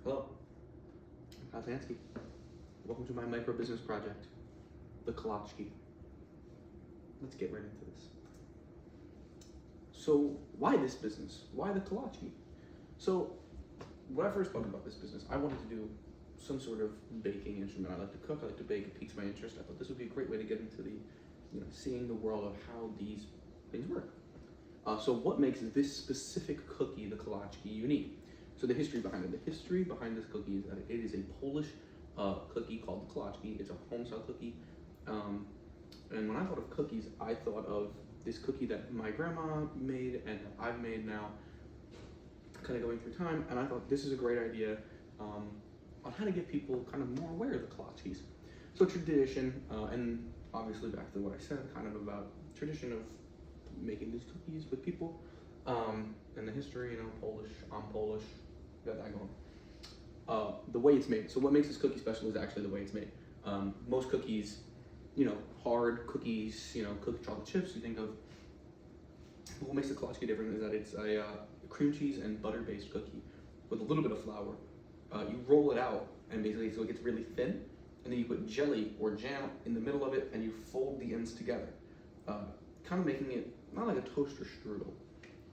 Hello, I'm Kolaczki. Welcome to my micro business project, the Kolaczki. Let's get right into this. So, why this business? Why the Kolaczki? So, when I first thought about this business, I wanted to do some sort of baking instrument. I like to cook, I like to bake, it piques my interest. I thought this would be a great way to get into the, seeing the world of how these things work. So what makes this specific cookie, the Kolaczki, unique? So the history behind it. The history behind this cookie is that it is a Polish cookie called the Kolaczki. It's a home-style cookie. And when I thought of cookies, I thought of this cookie that my grandma made and that I've made now, kind of going through time. And I thought this is a great idea on how to get people kind of more aware of the Kolaczkis. So tradition, and obviously back to what I said, kind of about tradition of making these cookies with people, and the history, Polish, I'm Polish, got that going. The way it's made. So what makes this cookie special is actually the way it's made. Most cookies, hard cookies, cooked chocolate chips, you think of. What makes the Kolaczki different is that it's a cream cheese and butter-based cookie with a little bit of flour. You roll it out, and basically so it gets really thin, and then you put jelly or jam in the middle of it, and you fold the ends together, kind of making it not like a toaster strudel,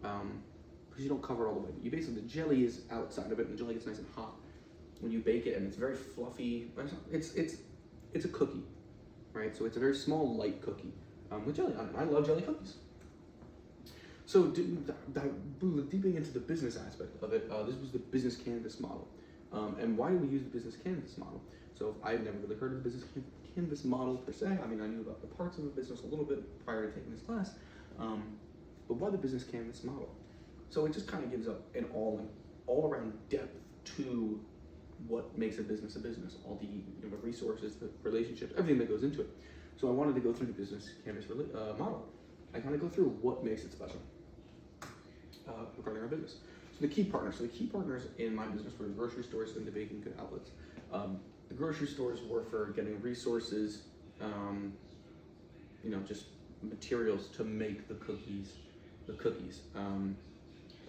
because you don't cover it all the way. You basically, the jelly is outside of it, and the jelly gets nice and hot when you bake it, and it's very fluffy. It's a cookie, right? So it's a very small, light cookie with jelly on it. I love jelly cookies. So deeping into the business aspect of it, this was the business canvas model. And why do we use the business canvas model? So I've never really heard of the business canvas model per se. I mean, I knew about the parts of a business a little bit prior to taking this class. But why the business canvas model? So it just kind of gives an all-around depth to what makes a business, all the resources, the relationships, everything that goes into it. So I wanted to go through the business canvas model. I kind of go through what makes it special regarding our business. So the key partners in my business were the grocery stores and the baking good outlets. The grocery stores were for getting resources, just materials to make the cookies.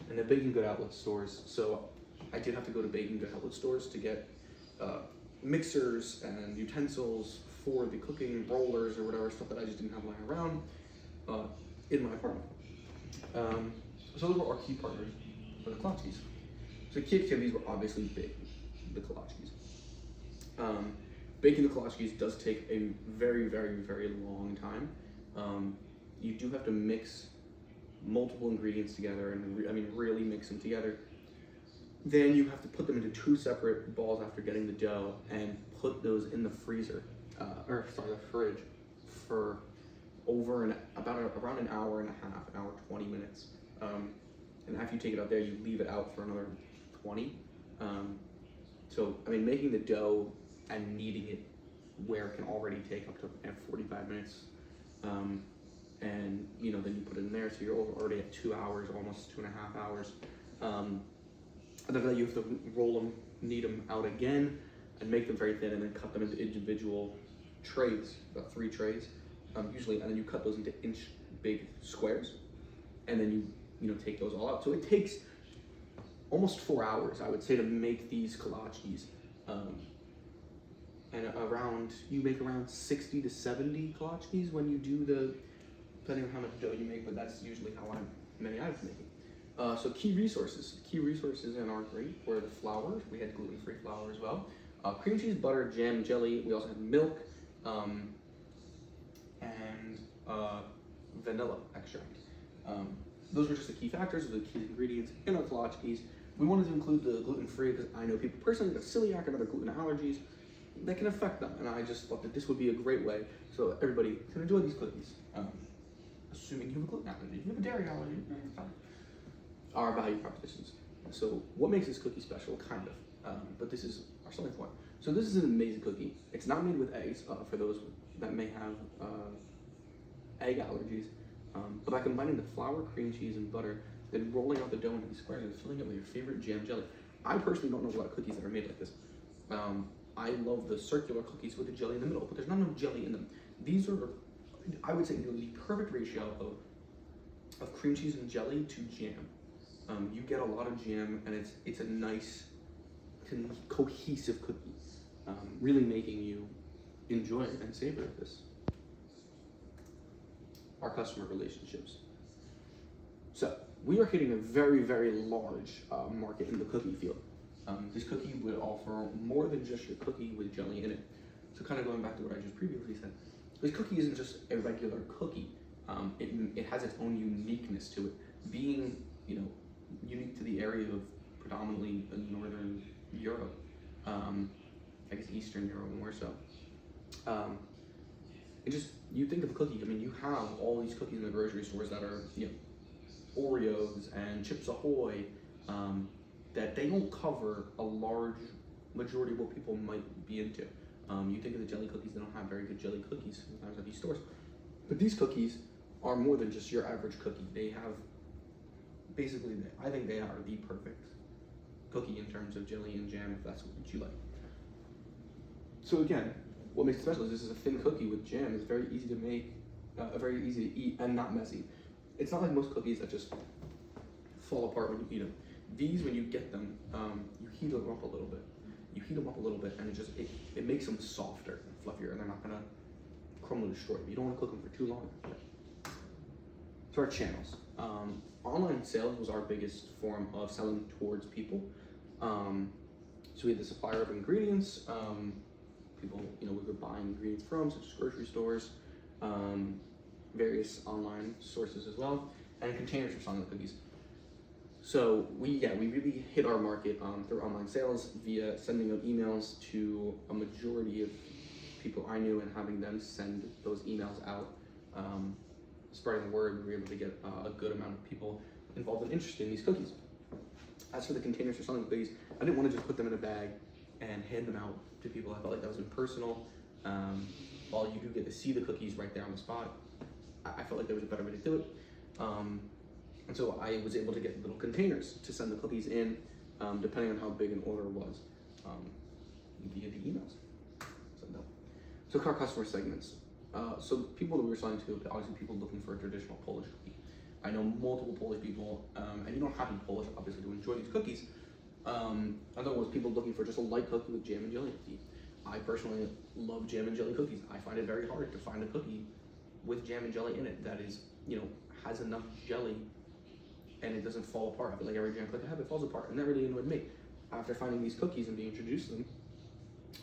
And the baking good outlet stores. So I did have to go to baking good outlet stores to get mixers and utensils for the cooking, rollers or whatever stuff that I just didn't have lying around in my apartment. So those were our key partners for the Kolaczkis. So key activities were obviously baking the Kolaczkis. Baking the Kolaczkis does take a very, very, very long time. You do have to mix multiple ingredients together and really mix them together. Then you have to put them into two separate balls after getting the dough and put those in the freezer, the fridge for around an hour and a half, an hour 20 minutes. And after you take it out there, you leave it out for another 20. Making the dough and kneading it where it can already take up to 45 minutes. Then you put it in there, so you're already at 2 hours, almost 2.5 hours. After that, you have to roll them, knead them out again, and make them very thin, and then cut them into individual trays, about 3 trays, usually, and then you cut those into inch-big squares, and then you take those all out. So it takes almost 4 hours, I would say, to make these Kolaczkis. And you make around 60 to 70 Kolaczkis when you do depending on how much dough you make, but that's usually how many I was making. So key resources in our grade were the flour. We had gluten-free flour as well. Cream cheese, butter, jam, jelly. We also had milk and vanilla extract. Those were just the key factors, the key ingredients in our Kolaczkis. We wanted to include the gluten-free because I know people personally that have celiac and other gluten allergies that can affect them, and I just thought that this would be a great way so everybody can enjoy these cookies. Assuming you have a gluten allergy, if you have a dairy allergy, it's fine. Our value propositions. So what makes this cookie special? Kind of, but this is our selling point. So this is an amazing cookie. It's not made with eggs for those that may have egg allergies. But by combining the flour, cream cheese, and butter, then rolling out the dough into these squares and filling it with your favorite jam jelly. I personally don't know a lot of cookies that are made like this. I love the circular cookies with the jelly in the middle, but there's not enough jelly in them. These are, I would say, the perfect ratio of cream cheese and jelly to jam. You get a lot of jam, and it's a nice cohesive cookie, really making you enjoy and savor this. Our customer relationships. So we are hitting a very, very large market in the cookie field. This cookie would offer more than just your cookie with jelly in it. So kind of going back to what I just previously said, this cookie isn't just a regular cookie. It has its own uniqueness to it, being unique to the area of predominantly Northern Europe, I guess Eastern Europe more so. You think of a cookie. I mean, you have all these cookies in the grocery stores that are Oreos and Chips Ahoy, that they don't cover a large majority of what people might be into. You think of the jelly cookies, they don't have very good jelly cookies sometimes at these stores. But these cookies are more than just your average cookie. They have, basically, I think they are the perfect cookie in terms of jelly and jam, if that's what you like. So again, what makes it special is this is a thin cookie with jam. It's very easy to make, very easy to eat, and not messy. It's not like most cookies that just fall apart when you eat them. These, when you get them, you heat them up a little bit. And it makes them softer and fluffier, and they're not gonna crumble and destroy. You don't want to cook them for too long. So our channels. Online sales was our biggest form of selling towards people. So we had the supplier of ingredients. People, we were buying ingredients from, such as grocery stores, various online sources as well, and containers for selling the cookies. So we really hit our market through online sales via sending out emails to a majority of people I knew and having them send those emails out, spreading the word. We were able to get a good amount of people involved and interested in these cookies. As for the containers for selling the cookies, I didn't want to just put them in a bag and hand them out to people. I felt like that was impersonal. While you do get to see the cookies right there on the spot, I felt like there was a better way to do it. And so I was able to get little containers to send the cookies in, depending on how big an order was, via the emails. So our customer segments. So people that we were selling to, obviously people looking for a traditional Polish cookie. I know multiple Polish people, and you don't have to be Polish, obviously, to enjoy these cookies. Other was people looking for just a light cookie with jam and jelly cookie. I personally love jam and jelly cookies. I find it very hard to find a cookie with jam and jelly in it that is, has enough jelly and it doesn't fall apart. I feel like every jam cookie I have, it falls apart, and that really annoyed me. After finding these cookies and being introduced to them,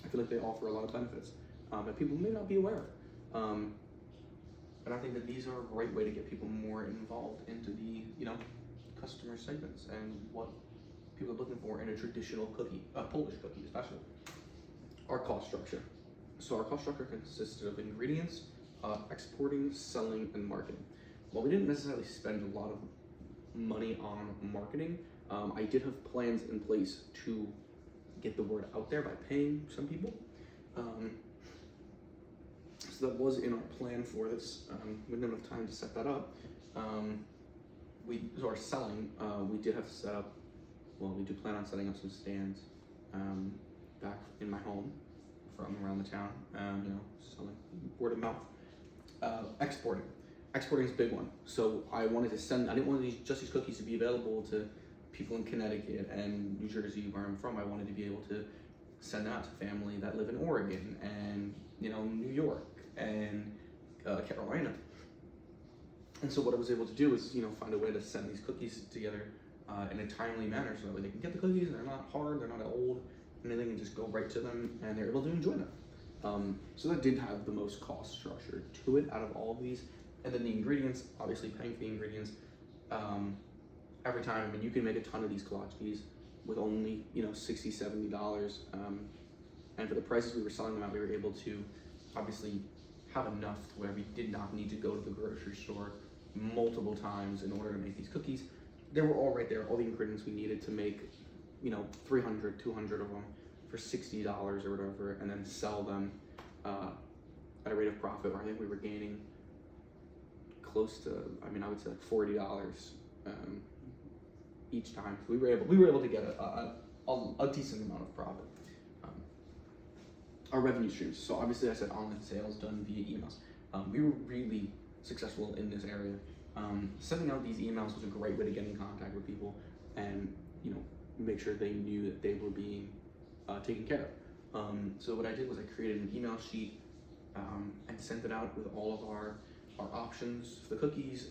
I feel like they offer a lot of benefits that people may not be aware of. And I think that these are a great way to get people more involved into the, customer segments and what people are looking for in a traditional cookie, a Polish cookie especially. Our cost structure. So our cost structure consisted of ingredients, exporting, selling, and marketing. While we didn't necessarily spend a lot of money on marketing, I did have plans in place to get the word out there by paying some people. So that was in our plan for this. We didn't have enough time to set that up. Our selling, we did have to set up, we do plan on setting up some stands back in my home from around the town, selling word of mouth. Exporting. Exporting is a big one. So I wanted to I didn't want these cookies to be available to people in Connecticut and New Jersey, where I'm from. I wanted to be able to send out to family that live in Oregon and, New York and Carolina. And so what I was able to do is, find a way to send these cookies together in a timely manner, so that way they can get the cookies, and they're not hard, they're not old, and they can just go right to them, and they're able to enjoy them. So that did have the most cost structure to it out of all of these. And then the ingredients, obviously paying for the ingredients. Every time, you can make a ton of these Kolaczkis with only, $60, $70. And for the prices we were selling them at, we were able to obviously have enough where we did not need to go to the grocery store multiple times in order to make these cookies. They were all right there, all the ingredients we needed to make, 300, 200 of them for $60 or whatever, and then sell them at a rate of profit where I think we were gaining close to, I would say like $40 each time. So we were able to get a decent amount of profit. Our revenue streams. So obviously I said online sales done via emails. We were really successful in this area. Sending out these emails was a great way to get in contact with people and, make sure they knew that they were being taken care of. So what I did was I created an email sheet and sent it out with all of our options for the cookies.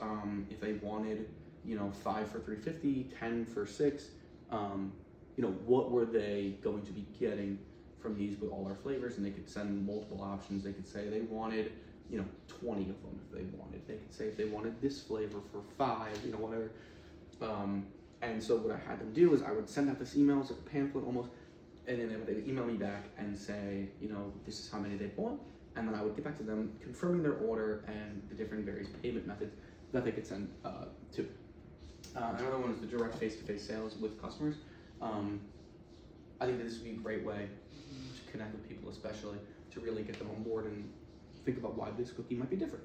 If they wanted, 5 for $3.50, 10 for $6, what were they going to be getting from these with all our flavors? And they could send multiple options. They could say they wanted, 20 of them if they wanted. They could say if they wanted this flavor for 5, whatever. And so what I had them do is I would send out this email, it's like a pamphlet almost, and then they would email me back and say, this is how many they bought. And then I would get back to them confirming their order and the different various payment methods that they could send to. Another one is the direct face-to-face sales with customers. I think that this would be a great way to connect with people, especially to really get them on board and think about why this cookie might be different.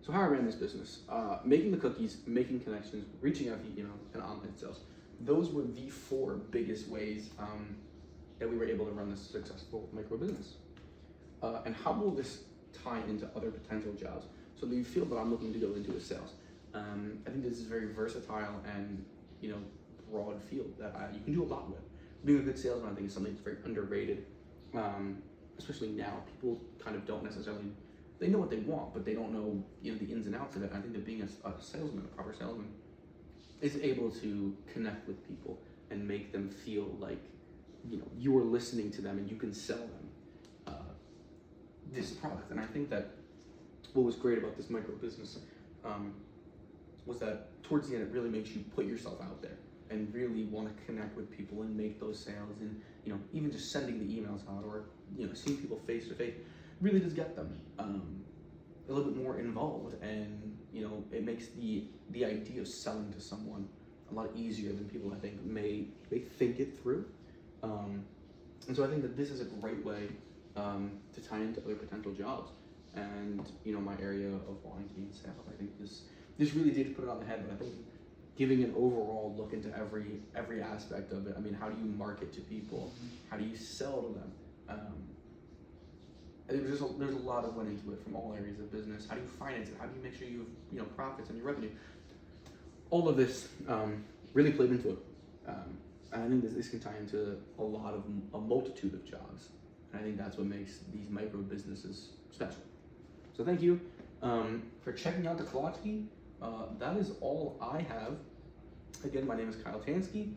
So how I ran this business, making the cookies, making connections, reaching out to and online sales. Those were the 4 biggest ways that we were able to run this successful micro business. And how will this tie into other potential jobs? So the field that I'm looking to go into is sales. I think this is a very versatile and broad field that you can do a lot with. Being a good salesman, I think, is something that's very underrated, especially now. People kind of don't necessarily, they know what they want, but they don't know the ins and outs of it. And I think that being a salesman, a proper salesman, is able to connect with people and make them feel like you are listening to them and you can sell them this product. And I think that what was great about this micro business was that towards the end it really makes you put yourself out there and really want to connect with people and make those sales, and even just sending the emails out or seeing people face to face really does get them a little bit more involved, and it makes the idea of selling to someone a lot easier than people I think may think it through. And so I think that this is a great way to tie into other potential jobs, and my area of wanting to be in sales. I think this really did put it on the head, but I think giving an overall look into every aspect of it. I mean, how do you market to people? How do you sell to them? There's a lot that went into it from all areas of business. How do you finance it? How do you make sure you have profits and your revenue? All of this really played into it. And I think this can tie into a multitude of jobs. And I think that's what makes these micro businesses special. So thank you for checking out the Kolaczki. That is all I have. Again, my name is Kyle Tansky,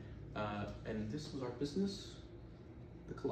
and this was our business, the Kolaczki.